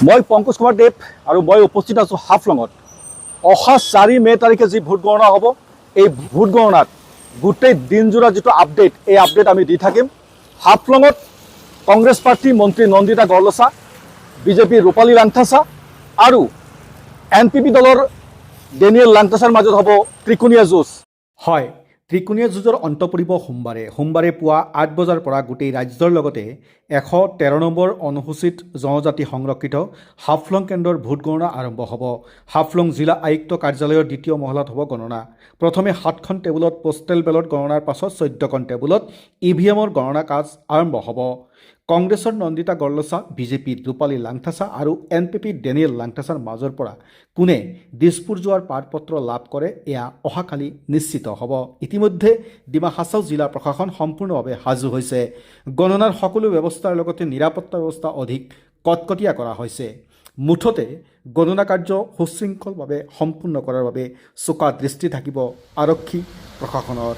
মই পংকজ কুমাৰ দেৱ আৰু মই উপস্থিত আছোঁ হাফলঙত। অহা 4 মে তাৰিখে যি ভোট গণনা হ'ব, এই ভোট গণনাত গোটেই দিনজোৰা যিটো আপডেট, এই আপডেট আমি দি থাকিম। হাফলঙত কংগ্ৰেছ প্ৰাৰ্থী মন্ত্ৰী নন্দিতা গৰলছা, বিজেপিৰ ৰূপালী লাংথাছা আৰু NPP দলৰ ডেনিয়েল লাংথাছাৰ মাজত হ'ব ত্ৰিকোণীয়া যুঁজ। হয়, ত্ৰিকোণীয়া যুঁজৰ অন্ত পৰিব সোমবাৰে পুৱা 8 বজাৰ পৰা গোটেই ৰাজ্যৰ লগতে 113 নম্বৰ অনুসূচিত জনজাতি সংৰক্ষিত হাফলং কেন্দ্ৰৰ ভোট গণনা আৰম্ভ হ'ব। হাফলং জিলা আয়ুক্ত কাৰ্যালয়ৰ দ্বিতীয় মহলাত হ'ব গণনা। প্ৰথমে 7খন টেবুলত পোষ্টেল বেলট গণনাৰ পাছত 14খন টেবুলত EVMৰ গণনা কাজ আৰম্ভ হ'ব। কংগ্ৰেছৰ নন্দিতা গৰলছা, বিজেপিৰ ৰূপালী লাংথাছা আৰু NPPৰ ডেনিয়েল লাংথাছাৰ মাজৰ পৰা কোনে দিছপুৰ যোৱাৰ পাৰপত্ৰ লাভ কৰে এয়া অহাকালি নিশ্চিত হ'ব। ইতিমধ্যে ডিমা হাছাও জিলা প্ৰশাসন সম্পূৰ্ণভাৱে সাজু হৈছে। গণনাৰ সকলো ব্যৱস্থাৰ লগতে নিৰাপত্তা ব্যৱস্থা অধিক কটকটীয়া কৰা হৈছে। মুঠতে গণনা কাৰ্য সুশৃংখলভাৱে সম্পূৰ্ণ কৰাৰ বাবে চোকা দৃষ্টি থাকিব আৰক্ষী প্ৰশাসনৰ।